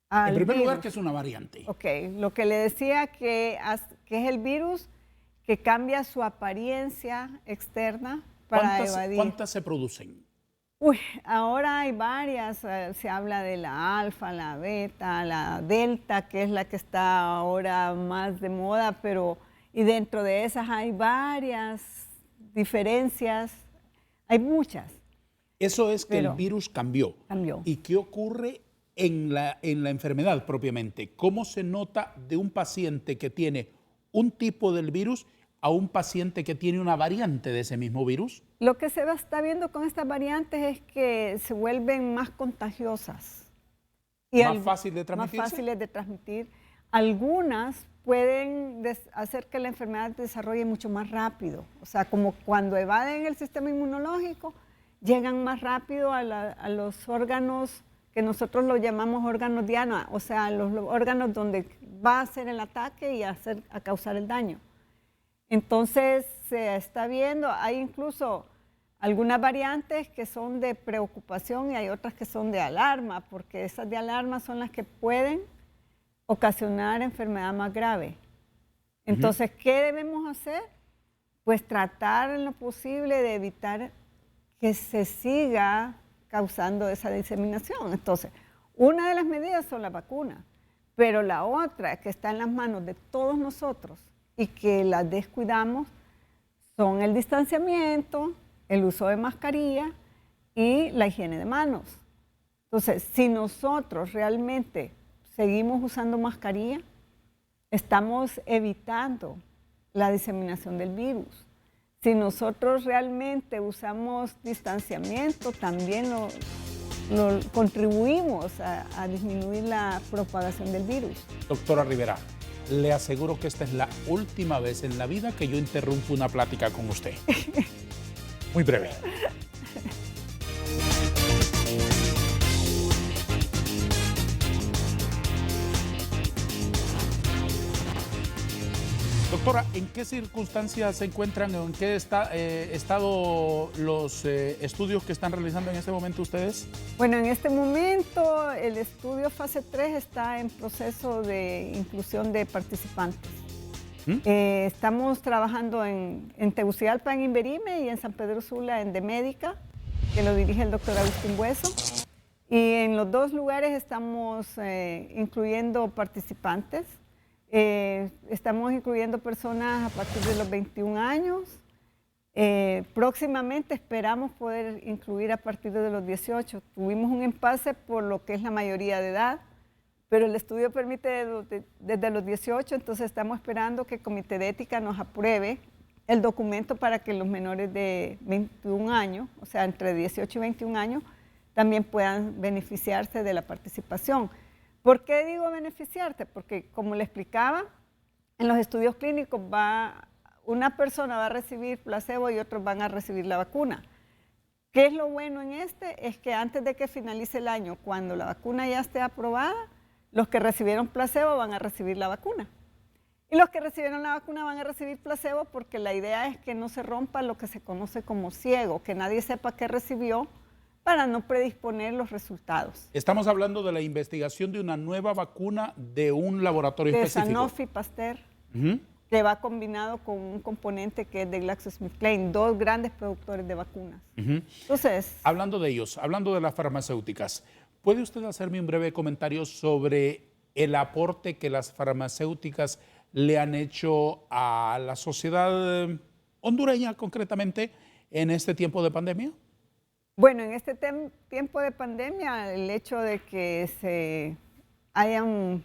al En primer virus, lugar, ¿qué es una variante? Ok, lo que le decía que es el virus que cambia su apariencia externa para evadir. ¿Cuántas se producen? Ahora hay varias, se habla de la alfa, la beta, la delta, que es la que está ahora más de moda, y dentro de esas hay varias diferencias, hay muchas. Eso es que el virus cambió. Cambió. ¿Y qué ocurre en la enfermedad propiamente? ¿Cómo se nota de un paciente que tiene un tipo del virus a un paciente que tiene una variante de ese mismo virus? Lo que se está viendo con estas variantes es que se vuelven más contagiosas. Y ¿Más fáciles de transmitirse? Más fáciles de transmitir. Algunas pueden hacer que la enfermedad se desarrolle mucho más rápido. O sea, como cuando evaden el sistema inmunológico, llegan más rápido a los órganos que nosotros lo llamamos órganos diana, o sea, los órganos donde va a hacer el ataque y a causar el daño. Entonces se está viendo, hay incluso algunas variantes que son de preocupación y hay otras que son de alarma, porque esas de alarma son las que pueden ocasionar enfermedad más grave. Entonces, ¿qué debemos hacer? Pues tratar en lo posible de evitar que se siga causando esa diseminación. Entonces, una de las medidas son las vacunas, pero la otra que está en las manos de todos nosotros y que las descuidamos son el distanciamiento, el uso de mascarilla y la higiene de manos. Entonces, si nosotros realmente seguimos usando mascarilla, estamos evitando la diseminación del virus. Si nosotros realmente usamos distanciamiento, también lo contribuimos a disminuir la propagación del virus. Doctora Rivera, le aseguro que esta es la última vez en la vida que yo interrumpo una plática con usted. Muy breve. Doctora, ¿en qué circunstancias se encuentran o en qué estado los estudios que están realizando en este momento ustedes? Bueno, en este momento el estudio fase 3 está en proceso de inclusión de participantes. Estamos trabajando en Tegucigalpa, en Inverime, y en San Pedro Sula, en Demédica, que lo dirige el doctor Agustín Bueso. Y en los dos lugares estamos incluyendo participantes. Estamos incluyendo personas a partir de los 21 años. Próximamente esperamos poder incluir a partir de los 18. Tuvimos un impasse por lo que es la mayoría de edad, pero el estudio permite desde los 18, entonces estamos esperando que el Comité de Ética nos apruebe el documento para que los menores de 21 años, o sea, entre 18 y 21 años, también puedan beneficiarse de la participación. ¿Por qué digo beneficiarte? Porque, como le explicaba, en los estudios clínicos una persona va a recibir placebo y otros van a recibir la vacuna. ¿Qué es lo bueno en este? Es que antes de que finalice el año, cuando la vacuna ya esté aprobada, los que recibieron placebo van a recibir la vacuna. Y los que recibieron la vacuna van a recibir placebo porque la idea es que no se rompa lo que se conoce como ciego, que nadie sepa qué recibió, para no predisponer los resultados. Estamos hablando de la investigación de una nueva vacuna de un laboratorio específico. De Sanofi Pasteur, que va combinado con un componente que es de GlaxoSmithKline, dos grandes productores de vacunas. Entonces, hablando de ellos, hablando de las farmacéuticas, ¿puede usted hacerme un breve comentario sobre el aporte que las farmacéuticas le han hecho a la sociedad hondureña concretamente en este tiempo de pandemia? Bueno, en este tiempo de pandemia, el hecho de que se hayan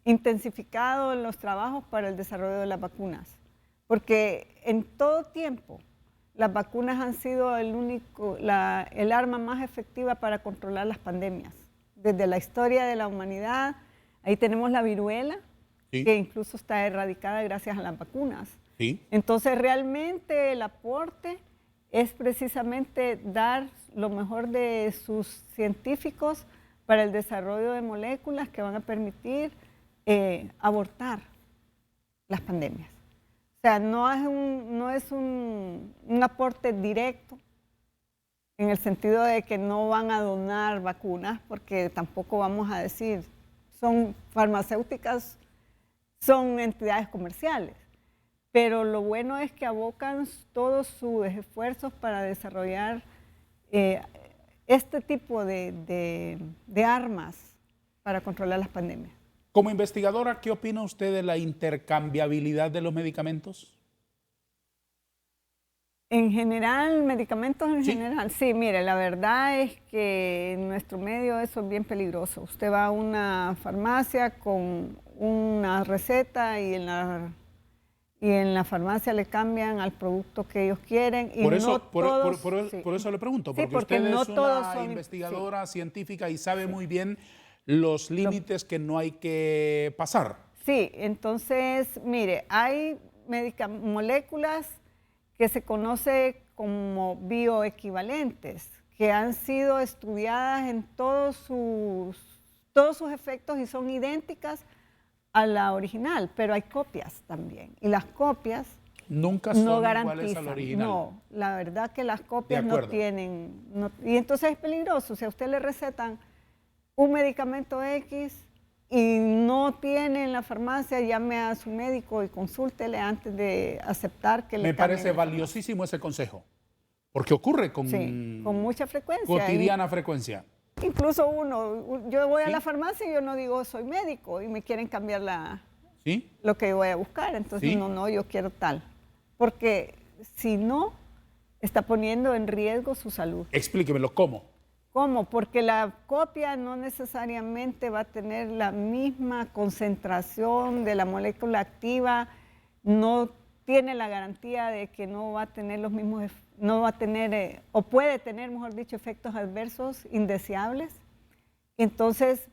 intensificado los trabajos para el desarrollo de las vacunas, porque en todo tiempo las vacunas han sido el arma más efectiva para controlar las pandemias. Desde la historia de la humanidad, ahí tenemos la viruela, sí, que incluso está erradicada gracias a las vacunas. Sí. Entonces, realmente el aporte es precisamente dar lo mejor de sus científicos para el desarrollo de moléculas que van a permitir abortar las pandemias. O sea, no es un aporte directo en el sentido de que no van a donar vacunas, porque tampoco vamos a decir, son farmacéuticas, son entidades comerciales. Pero lo bueno es que abocan todos sus esfuerzos para desarrollar este tipo de armas para controlar las pandemias. Como investigadora, ¿qué opina usted de la intercambiabilidad de los medicamentos? En general, medicamentos en general, sí, mire, la verdad es que en nuestro medio eso es bien peligroso. Usted va a una farmacia con una receta y en la farmacia le cambian al producto que ellos quieren. Y por eso le pregunto, sí, porque usted no es una investigadora científica y sabe muy bien los límites que no hay que pasar. Sí, entonces, mire, hay moléculas que se conoce como bioequivalentes, que han sido estudiadas en todos sus efectos y son idénticas a la original, pero hay copias también. Y las copias Nunca son no iguales garantizan. al original. No, la verdad que las copias De no acuerdo. tienen. Y entonces es peligroso. Si a usted le recetan un medicamento X y no tiene en la farmacia, llame a su médico y consúltele antes de aceptar que le Me cambien parece la farmacia. valiosísimo ese consejo, porque ocurre con, Sí, con mucha frecuencia. cotidiana frecuencia. Incluso yo voy a ¿Sí? la farmacia y yo no digo soy médico y me quieren cambiar ¿Sí? lo que yo voy a buscar. Entonces, ¿Sí? no, yo quiero tal. Porque si no, está poniendo en riesgo su salud. Explíquemelo, ¿cómo? ¿Cómo? Porque la copia no necesariamente va a tener la misma concentración de la molécula activa, no tiene la garantía de que no va a tener los mismos, no va a tener, o puede tener, mejor dicho, efectos adversos indeseables. Entonces,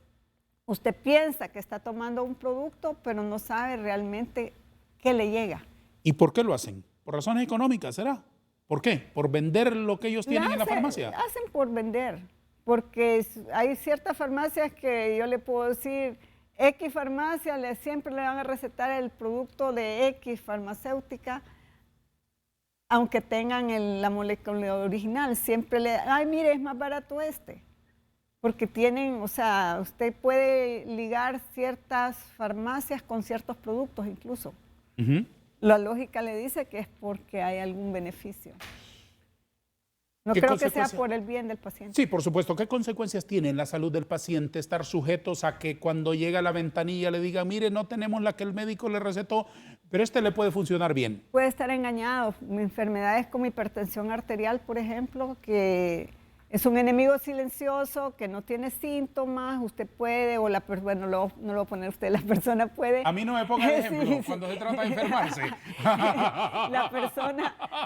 usted piensa que está tomando un producto, pero no sabe realmente qué le llega. ¿Y por qué lo hacen? ¿Por razones económicas, será? ¿Por qué? ¿Por vender lo que ellos tienen en la farmacia? Hacen por vender, porque hay ciertas farmacias que yo le puedo decir, X farmacia siempre le van a recetar el producto de X farmacéutica, aunque tengan la molécula original, siempre ay, mire, es más barato este. Porque tienen, o sea, usted puede ligar ciertas farmacias con ciertos productos incluso. Ujú. La lógica le dice que es porque hay algún beneficio. No ¿Qué creo que sea consecuencia? por el bien del paciente. Sí, por supuesto. ¿Qué consecuencias tiene en la salud del paciente estar sujetos a que cuando llega a la ventanilla le diga, mire, no tenemos la que el médico le recetó, pero este le puede funcionar bien? Puede estar engañado. Enfermedades como hipertensión arterial, por ejemplo, que es un enemigo silencioso, que no tiene síntomas, usted puede, bueno, no lo va a poner usted, la persona puede. A mí no me ponga de Sí, ejemplo sí. cuando se trata de enfermarse.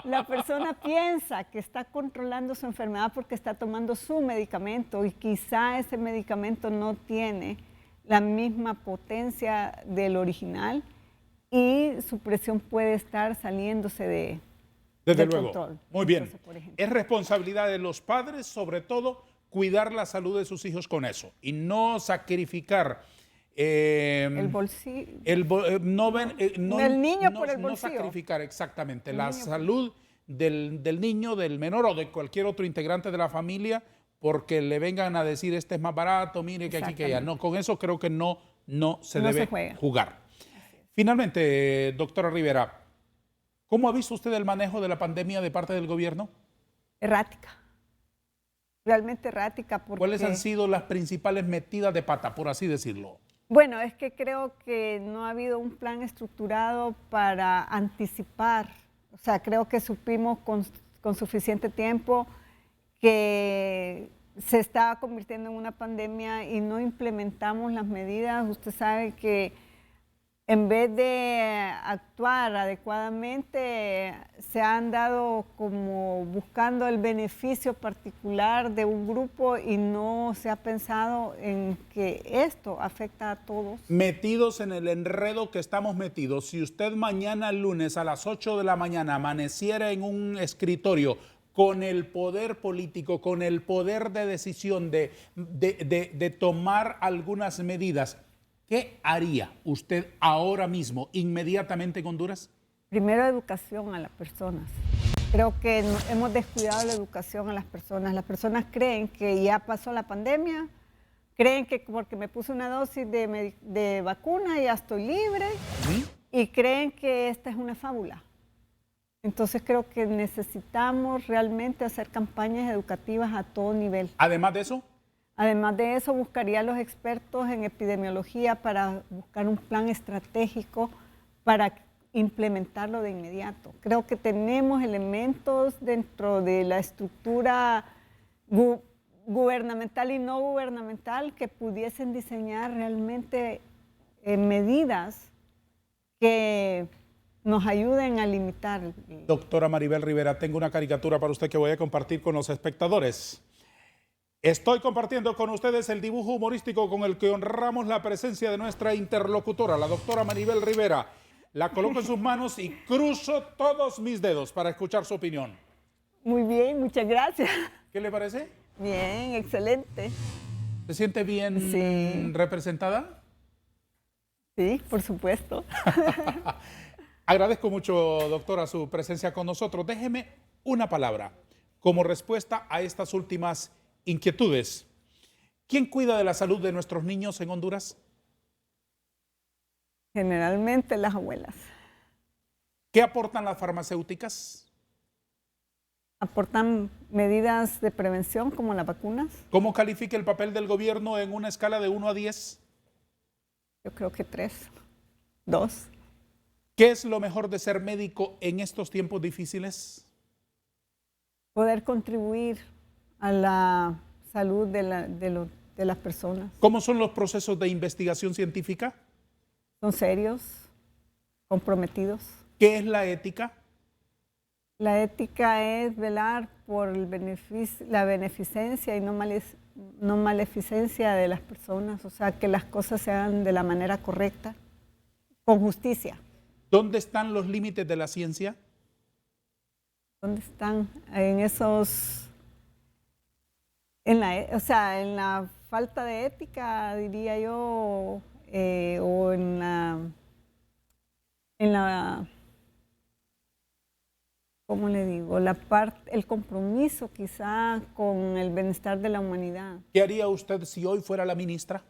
La persona piensa que está controlando su enfermedad porque está tomando su medicamento y quizá ese medicamento no tiene la misma potencia del original y su presión puede estar saliéndose Desde del luego. control. Muy bien. Entonces, por ejemplo. Es responsabilidad de los padres, sobre todo, cuidar la salud de sus hijos con eso y no sacrificar El bolsillo. el niño por el no bolsillo. sacrificar exactamente El la niño. salud del niño, del menor o de cualquier otro integrante de la familia porque le vengan a decir este es más barato, mire que aquí que allá. No, con eso creo que no se No debe se juega. jugar. Finalmente, doctora Rivera, ¿cómo ha visto usted el manejo de la pandemia de parte del gobierno? Errática. Realmente errática. Porque, ¿Cuáles han sido las principales metidas de pata, por así decirlo? bueno, es que creo que no ha habido un plan estructurado para anticipar. O sea, creo que supimos con suficiente tiempo que se estaba convirtiendo en una pandemia y no implementamos las medidas. Usted sabe que en vez de actuar adecuadamente, se han dado como buscando el beneficio particular de un grupo y no se ha pensado en que esto afecta a todos. Metidos en el enredo que estamos metidos. Si usted mañana lunes a las 8 de la mañana amaneciera en un escritorio con el poder político, con el poder de decisión de tomar algunas medidas, ¿qué haría usted ahora mismo, inmediatamente en Honduras? Primero, educación a las personas. Creo que hemos descuidado la educación a las personas. Las personas creen que ya pasó la pandemia, creen que porque me puse una dosis de vacuna ya estoy libre y creen que esta es una fábula. Entonces creo que necesitamos realmente hacer campañas educativas a todo nivel. Además de eso, Además de eso, buscaría a los expertos en epidemiología para buscar un plan estratégico para implementarlo de inmediato. Creo que tenemos elementos dentro de la estructura gubernamental y no gubernamental que pudiesen diseñar realmente medidas que nos ayuden a limitar. doctora Maribel Rivera, tengo una caricatura para usted que voy a compartir con los espectadores. Estoy compartiendo con ustedes el dibujo humorístico con el que honramos la presencia de nuestra interlocutora, la doctora Maribel Rivera. La coloco en sus manos y cruzo todos mis dedos para escuchar su opinión. Muy bien, muchas gracias. ¿Qué le parece? Bien, excelente. ¿Se siente bien Sí. representada? Sí, por supuesto. Agradezco mucho, doctora, su presencia con nosotros. Déjeme una palabra como respuesta a estas últimas inquietudes. ¿Quién cuida de la salud de nuestros niños en Honduras? Generalmente las abuelas. ¿Qué aportan las farmacéuticas? Aportan medidas de prevención como las vacunas. ¿Cómo califica el papel del gobierno en una escala de 1 a 10? Yo creo que 3, 2. ¿Qué es lo mejor de ser médico en estos tiempos difíciles? Poder contribuir a la salud de las personas. ¿Cómo son los procesos de investigación científica? Son serios, comprometidos. ¿Qué es la ética? La ética es velar por la beneficencia y no maleficencia de las personas, o sea, que las cosas se hagan de la manera correcta, con justicia. ¿Dónde están los límites de la ciencia? ¿Dónde están? En esos, en la falta de ética, diría yo, o en la, ¿cómo le digo? El compromiso quizá con el bienestar de la humanidad. ¿Qué haría usted si hoy fuera la ministra?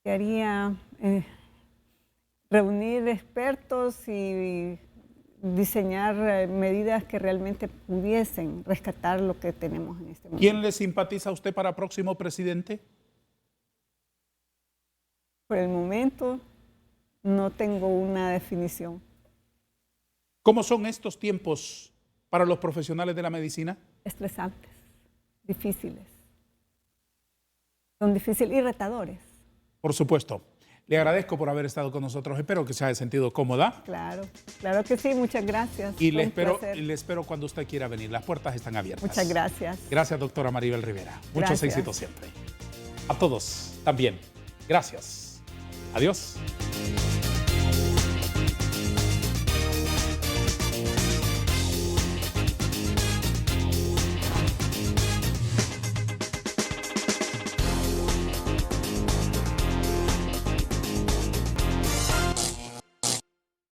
¿Qué haría? Reunir expertos y diseñar medidas que realmente pudiesen rescatar lo que tenemos en este momento. ¿Quién le simpatiza a usted para próximo presidente? Por el momento no tengo una definición. ¿Cómo son estos tiempos para los profesionales de la medicina? Estresantes, difíciles. Son difíciles y retadores. Por supuesto. Le agradezco por haber estado con nosotros. Espero que se haya sentido cómoda. Claro, claro que sí. Muchas gracias. Y le espero cuando usted quiera venir. Las puertas están abiertas. Muchas gracias. Gracias, doctora Maribel Rivera. Muchos éxitos siempre. A todos también. Gracias. Adiós.